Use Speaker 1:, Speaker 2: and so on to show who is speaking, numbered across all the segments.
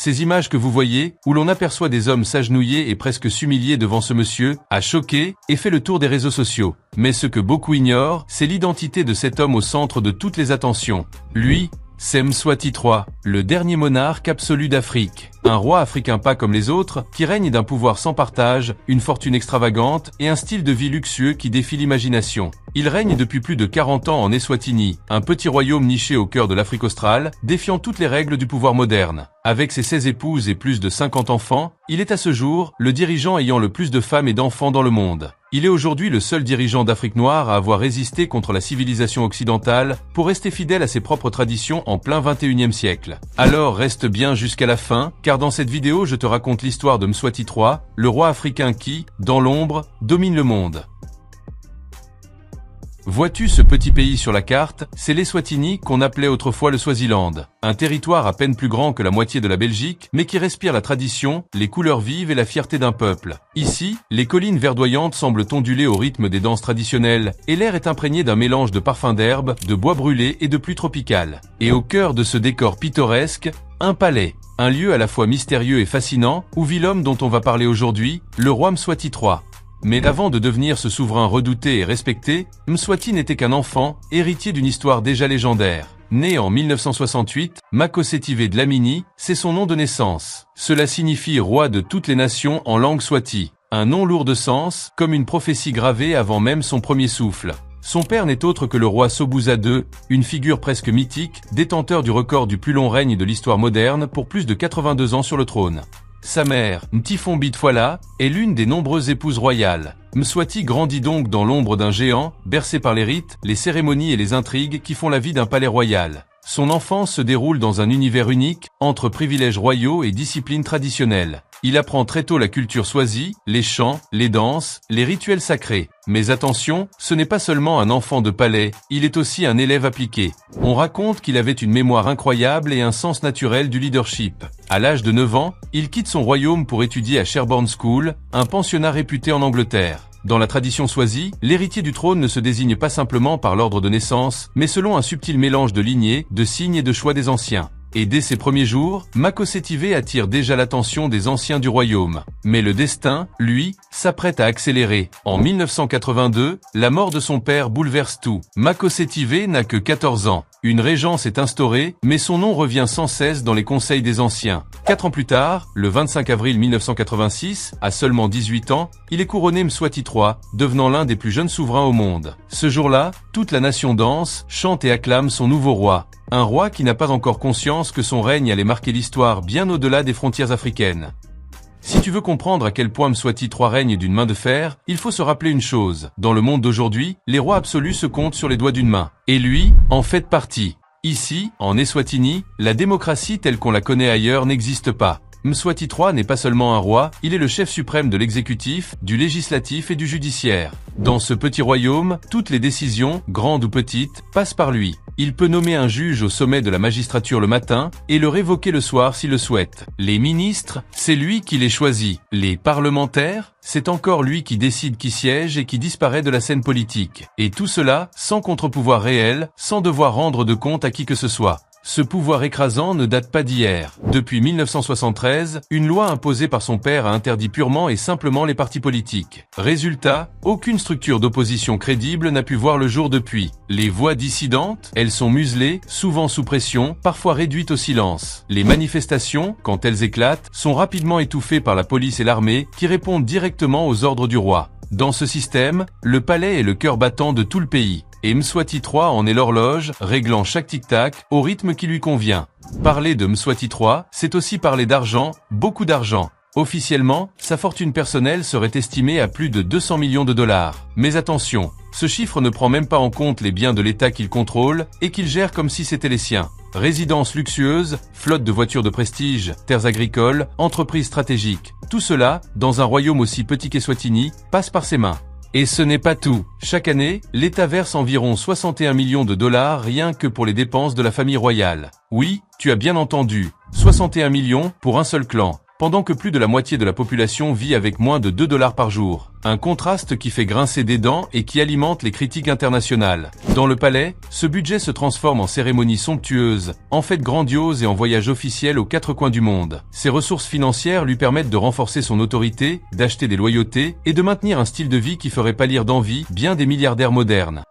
Speaker 1: Ces images que vous voyez, où l'on aperçoit des hommes s'agenouiller et presque s'humilier devant ce monsieur, a choqué et fait le tour des réseaux sociaux. Mais ce que beaucoup ignorent, c'est l'identité de cet homme au centre de toutes les attentions. Lui, c'est Mswati III, le dernier monarque absolu d'Afrique. Un roi africain pas comme les autres, qui règne d'un pouvoir sans partage, une fortune extravagante et un style de vie luxueux qui défie l'imagination. Il règne depuis plus de 40 ans en Eswatini, un petit royaume niché au cœur de l'Afrique australe, défiant toutes les règles du pouvoir moderne. Avec ses 16 épouses et plus de 50 enfants, il est à ce jour le dirigeant ayant le plus de femmes et d'enfants dans le monde. Il est aujourd'hui le seul dirigeant d'Afrique noire à avoir résisté contre la civilisation occidentale pour rester fidèle à ses propres traditions en plein 21e siècle. Alors reste bien jusqu'à la fin, car dans cette vidéo je te raconte l'histoire de Mswati III, le roi africain qui, dans l'ombre, domine le monde. Vois-tu ce petit pays sur la carte? C'est l'Eswatini qu'on appelait autrefois le Swaziland. Un territoire à peine plus grand que la moitié de la Belgique, mais qui respire la tradition, les couleurs vives et la fierté d'un peuple. Ici, les collines verdoyantes semblent onduler au rythme des danses traditionnelles, et l'air est imprégné d'un mélange de parfums d'herbes, de bois brûlés et de pluie tropicale. Et au cœur de ce décor pittoresque, un palais. Un lieu à la fois mystérieux et fascinant, où vit l'homme dont on va parler aujourd'hui, le roi Mswati III. Mais avant de devenir ce souverain redouté et respecté, Mswati n'était qu'un enfant, héritier d'une histoire déjà légendaire. Né en 1968, Makhosetive Dlamini, c'est son nom de naissance. Cela signifie roi de toutes les nations en langue swati. Un nom lourd de sens, comme une prophétie gravée avant même son premier souffle. Son père n'est autre que le roi Sobhuza II, une figure presque mythique, détenteur du record du plus long règne de l'histoire moderne pour plus de 82 ans sur le trône. Sa mère, Mtifombit Fwala, est l'une des nombreuses épouses royales. Mswati grandit donc dans l'ombre d'un géant, bercé par les rites, les cérémonies et les intrigues qui font la vie d'un palais royal. Son enfance se déroule dans un univers unique, entre privilèges royaux et disciplines traditionnelles. Il apprend très tôt la culture swazi, les chants, les danses, les rituels sacrés. Mais attention, ce n'est pas seulement un enfant de palais, il est aussi un élève appliqué. On raconte qu'il avait une mémoire incroyable et un sens naturel du leadership. À l'âge de 9 ans, il quitte son royaume pour étudier à Sherborne School, un pensionnat réputé en Angleterre. Dans la tradition swazi, l'héritier du trône ne se désigne pas simplement par l'ordre de naissance, mais selon un subtil mélange de lignées, de signes et de choix des anciens. Et dès ses premiers jours, Makhosetive attire déjà l'attention des anciens du royaume. Mais le destin, lui, s'apprête à accélérer. En 1982, la mort de son père bouleverse tout. Makhosetive n'a que 14 ans. Une régence est instaurée, mais son nom revient sans cesse dans les conseils des anciens. 4 ans plus tard, le 25 avril 1986, à seulement 18 ans, il est couronné Mswati III, devenant l'un des plus jeunes souverains au monde. Ce jour-là, toute la nation danse, chante et acclame son nouveau roi. Un roi qui n'a pas encore conscience que son règne allait marquer l'histoire bien au-delà des frontières africaines. Si tu veux comprendre à quel point Mswati III règne d'une main de fer, il faut se rappeler une chose. Dans le monde d'aujourd'hui, les rois absolus se comptent sur les doigts d'une main. Et lui, en fait partie. Ici, en Eswatini, la démocratie telle qu'on la connaît ailleurs n'existe pas. Mswati III n'est pas seulement un roi, il est le chef suprême de l'exécutif, du législatif et du judiciaire. Dans ce petit royaume, toutes les décisions, grandes ou petites, passent par lui. Il peut nommer un juge au sommet de la magistrature le matin et le révoquer le soir s'il le souhaite. Les ministres, c'est lui qui les choisit. Les parlementaires, c'est encore lui qui décide qui siège et qui disparaît de la scène politique. Et tout cela sans contre-pouvoir réel, sans devoir rendre de compte à qui que ce soit. Ce pouvoir écrasant ne date pas d'hier. Depuis 1973, une loi imposée par son père a interdit purement et simplement les partis politiques. Résultat, aucune structure d'opposition crédible n'a pu voir le jour depuis. Les voix dissidentes, elles sont muselées, souvent sous pression, parfois réduites au silence. Les manifestations, quand elles éclatent, sont rapidement étouffées par la police et l'armée qui répondent directement aux ordres du roi. Dans ce système, le palais est le cœur battant de tout le pays. Et Mswati III en est l'horloge, réglant chaque tic-tac au rythme qui lui convient. Parler de Mswati III, c'est aussi parler d'argent, beaucoup d'argent. Officiellement, sa fortune personnelle serait estimée à plus de 200 millions de dollars. Mais attention, ce chiffre ne prend même pas en compte les biens de l'État qu'il contrôle et qu'il gère comme si c'était les siens. Résidences luxueuses, flotte de voitures de prestige, terres agricoles, entreprises stratégiques. Tout cela, dans un royaume aussi petit qu'Eswatini, passe par ses mains. Et ce n'est pas tout. Chaque année, l'État verse environ 61 millions de dollars rien que pour les dépenses de la famille royale. Oui, tu as bien entendu, 61 millions pour un seul clan. pendant que plus de la moitié de la population vit avec moins de 2 dollars par jour. Un contraste qui fait grincer des dents et qui alimente les critiques internationales. Dans le palais, ce budget se transforme en cérémonie somptueuse, en fête grandiose et en voyage officiel aux 4 coins du monde. Ses ressources financières lui permettent de renforcer son autorité, d'acheter des loyautés et de maintenir un style de vie qui ferait pâlir d'envie bien des milliardaires modernes.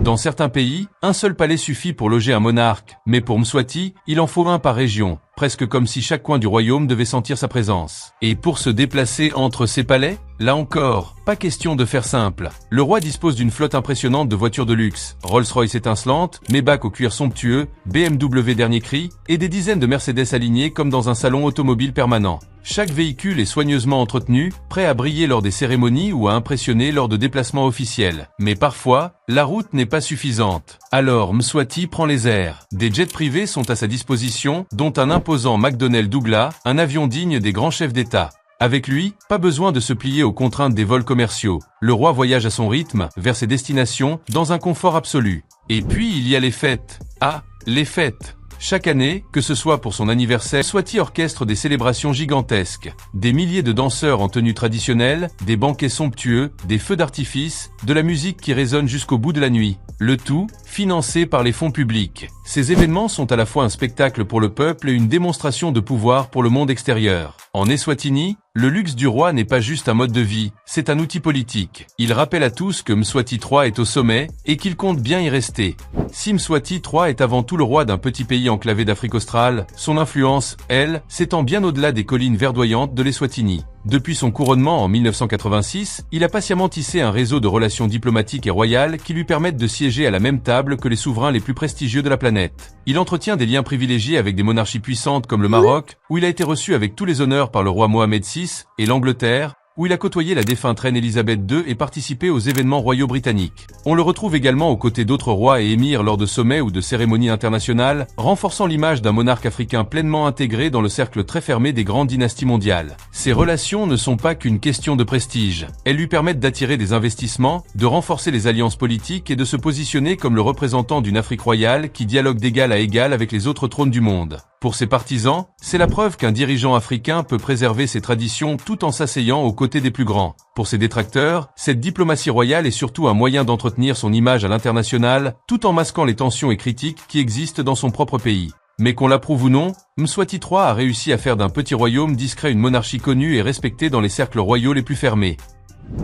Speaker 1: Dans certains pays, un seul palais suffit pour loger un monarque, mais pour Mswati, il en faut un par région, presque comme si chaque coin du royaume devait sentir sa présence. Et pour se déplacer entre ces palais, là encore, pas question de faire simple. Le roi dispose d'une flotte impressionnante de voitures de luxe, Rolls-Royce étincelantes, Maybach au cuir somptueux, BMW dernier cri, et des dizaines de Mercedes alignés comme dans un salon automobile permanent. Chaque véhicule est soigneusement entretenu, prêt à briller lors des cérémonies ou à impressionner lors de déplacements officiels. Mais parfois, la route n'est pas suffisante. Alors Mswati prend les airs. Des jets privés sont à sa disposition, dont un imposant McDonnell Douglas, un avion digne des grands chefs d'État. Avec lui, pas besoin de se plier aux contraintes des vols commerciaux. Le roi voyage à son rythme, vers ses destinations, dans un confort absolu. Et puis il y a les fêtes. Ah, les fêtes! Chaque année, que ce soit pour son anniversaire, Mswati orchestre des célébrations gigantesques. Des milliers de danseurs en tenue traditionnelle, des banquets somptueux, des feux d'artifice, de la musique qui résonne jusqu'au bout de la nuit. Le tout, financé par les fonds publics. Ces événements sont à la fois un spectacle pour le peuple et une démonstration de pouvoir pour le monde extérieur. En Eswatini, le luxe du roi n'est pas juste un mode de vie, c'est un outil politique. Il rappelle à tous que Mswati III est au sommet et qu'il compte bien y rester. Si Mswati III est avant tout le roi d'un petit pays enclavé d'Afrique australe, son influence, elle, s'étend bien au-delà des collines verdoyantes de l'Eswatini. Depuis son couronnement en 1986, il a patiemment tissé un réseau de relations diplomatiques et royales qui lui permettent de siéger à la même table que les souverains les plus prestigieux de la planète. Il entretient des liens privilégiés avec des monarchies puissantes comme le Maroc, où il a été reçu avec tous les honneurs par le roi Mohamed VI, et l'Angleterre, où il a côtoyé la défunte reine Elisabeth II et participé aux événements royaux britanniques. On le retrouve également aux côtés d'autres rois et émirs lors de sommets ou de cérémonies internationales, renforçant l'image d'un monarque africain pleinement intégré dans le cercle très fermé des grandes dynasties mondiales. Ces relations ne sont pas qu'une question de prestige. Elles lui permettent d'attirer des investissements, de renforcer les alliances politiques et de se positionner comme le représentant d'une Afrique royale qui dialogue d'égal à égal avec les autres trônes du monde. Pour ses partisans, c'est la preuve qu'un dirigeant africain peut préserver ses traditions tout en s'asseyant aux côtés des plus grands. Pour ses détracteurs, cette diplomatie royale est surtout un moyen d'entretenir son image à l'international, tout en masquant les tensions et critiques qui existent dans son propre pays. Mais qu'on l'approuve ou non, Mswati III a réussi à faire d'un petit royaume discret une monarchie connue et respectée dans les cercles royaux les plus fermés.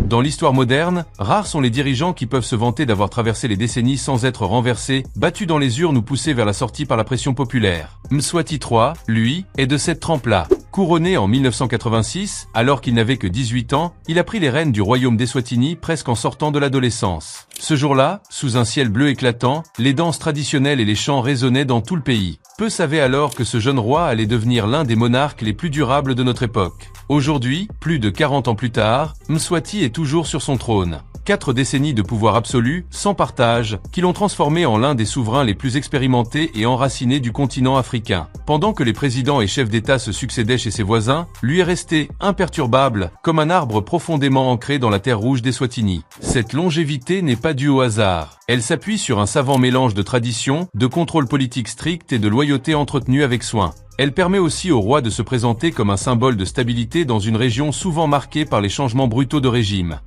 Speaker 1: Dans l'histoire moderne, rares sont les dirigeants qui peuvent se vanter d'avoir traversé les décennies sans être renversés, battus dans les urnes ou poussés vers la sortie par la pression populaire. Mswati III, lui, est de cette trempe-là. Couronné en 1986, alors qu'il n'avait que 18 ans, il a pris les rênes du royaume d'Eswatini presque en sortant de l'adolescence. Ce jour-là, sous un ciel bleu éclatant, les danses traditionnelles et les chants résonnaient dans tout le pays. Peu savaient alors que ce jeune roi allait devenir l'un des monarques les plus durables de notre époque. Aujourd'hui, plus de 40 ans plus tard, Mswati est toujours sur son trône. 4 décennies de pouvoir absolu, sans partage, qui l'ont transformé en l'un des souverains les plus expérimentés et enracinés du continent africain. Pendant que les présidents et chefs d'État se succédaient chez ses voisins, lui est resté imperturbable, comme un arbre profondément ancré dans la terre rouge d'Eswatini. Cette longévité n'est pas due au hasard. Elle s'appuie sur un savant mélange de tradition, de contrôle politique strict et de loyauté entretenue avec soin. Elle permet aussi au roi de se présenter comme un symbole de stabilité dans une région souvent marquée par les changements brutaux de régime.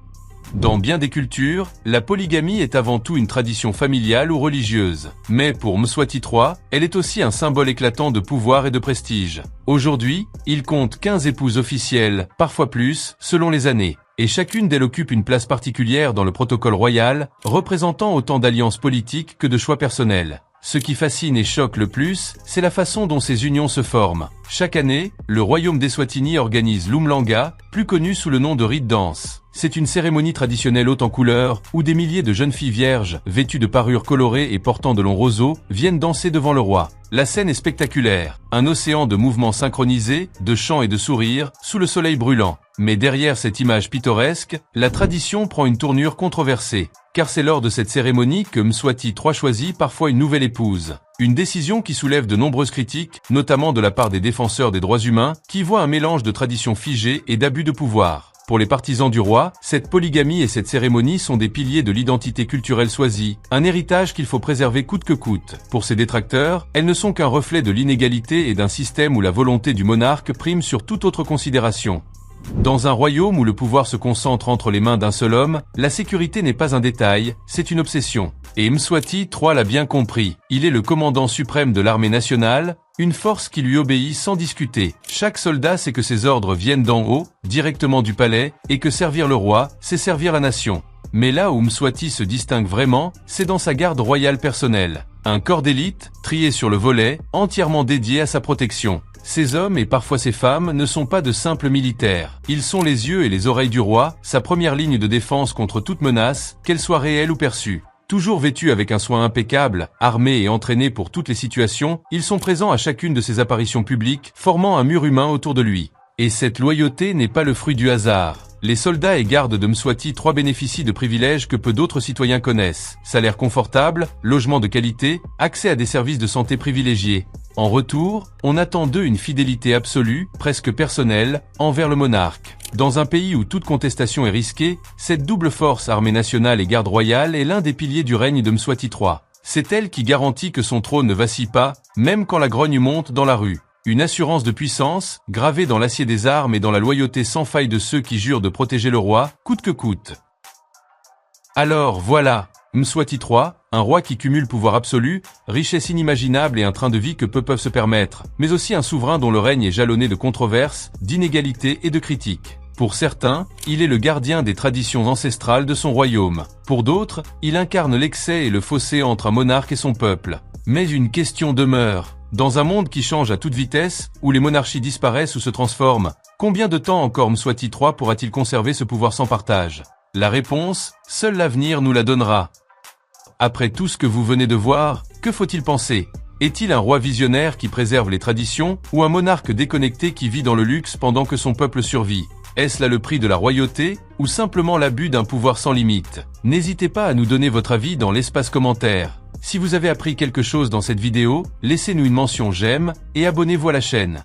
Speaker 1: Dans bien des cultures, la polygamie est avant tout une tradition familiale ou religieuse. Mais pour Mswati III, elle est aussi un symbole éclatant de pouvoir et de prestige. Aujourd'hui, il compte 15 épouses officielles, parfois plus, selon les années. Et chacune d'elles occupe une place particulière dans le protocole royal, représentant autant d'alliances politiques que de choix personnels. Ce qui fascine et choque le plus, c'est la façon dont ces unions se forment. Chaque année, le royaume d'Eswatini organise l'Umhlanga, plus connu sous le nom de rite danse. C'est une cérémonie traditionnelle haute en couleurs, où des milliers de jeunes filles vierges, vêtues de parures colorées et portant de longs roseaux, viennent danser devant le roi. La scène est spectaculaire, un océan de mouvements synchronisés, de chants et de sourires, sous le soleil brûlant. Mais derrière cette image pittoresque, la tradition prend une tournure controversée. Car c'est lors de cette cérémonie que Mswati III choisit parfois une nouvelle épouse. Une décision qui soulève de nombreuses critiques, notamment de la part des défenseurs des droits humains, qui voient un mélange de traditions figées et d'abus de pouvoir. Pour les partisans du roi, cette polygamie et cette cérémonie sont des piliers de l'identité culturelle swazie, un héritage qu'il faut préserver coûte que coûte. Pour ses détracteurs, elles ne sont qu'un reflet de l'inégalité et d'un système où la volonté du monarque prime sur toute autre considération. Dans un royaume où le pouvoir se concentre entre les mains d'un seul homme, la sécurité n'est pas un détail, c'est une obsession. Et Mswati III l'a bien compris. Il est le commandant suprême de l'armée nationale, une force qui lui obéit sans discuter. Chaque soldat sait que ses ordres viennent d'en haut, directement du palais, et que servir le roi, c'est servir la nation. Mais là où Mswati se distingue vraiment, c'est dans sa garde royale personnelle. Un corps d'élite, trié sur le volet, entièrement dédié à sa protection. Ces hommes et parfois ces femmes ne sont pas de simples militaires. Ils sont les yeux et les oreilles du roi, sa première ligne de défense contre toute menace, qu'elle soit réelle ou perçue. Toujours vêtus avec un soin impeccable, armés et entraînés pour toutes les situations, ils sont présents à chacune de ses apparitions publiques, formant un mur humain autour de lui. Et cette loyauté n'est pas le fruit du hasard. Les soldats et gardes de Mswati III bénéficient de privilèges que peu d'autres citoyens connaissent. Salaire confortable, logement de qualité, accès à des services de santé privilégiés. En retour, on attend d'eux une fidélité absolue, presque personnelle, envers le monarque. Dans un pays où toute contestation est risquée, cette double force armée nationale et garde royale est l'un des piliers du règne de Mswati III. C'est elle qui garantit que son trône ne vacille pas, même quand la grogne monte dans la rue. Une assurance de puissance, gravée dans l'acier des armes et dans la loyauté sans faille de ceux qui jurent de protéger le roi, coûte que coûte. Alors voilà, Mswati III, un roi qui cumule pouvoir absolu, richesse inimaginable et un train de vie que peu peuvent se permettre, mais aussi un souverain dont le règne est jalonné de controverses, d'inégalités et de critiques. Pour certains, il est le gardien des traditions ancestrales de son royaume. Pour d'autres, il incarne l'excès et le fossé entre un monarque et son peuple. Mais une question demeure. Dans un monde qui change à toute vitesse, où les monarchies disparaissent ou se transforment, combien de temps encore Mswati III pourra-t-il conserver ce pouvoir sans partage? La réponse, seul l'avenir nous la donnera. Après tout ce que vous venez de voir, que faut-il penser? Est-il un roi visionnaire qui préserve les traditions, ou un monarque déconnecté qui vit dans le luxe pendant que son peuple survit? Est-ce là le prix de la royauté, ou simplement l'abus d'un pouvoir sans limite? N'hésitez pas à nous donner votre avis dans l'espace commentaire. Si vous avez appris quelque chose dans cette vidéo, laissez-nous une mention j'aime, et abonnez-vous à la chaîne.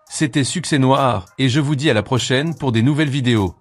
Speaker 1: C'était Succès Noir, et je vous dis à la prochaine pour des nouvelles vidéos.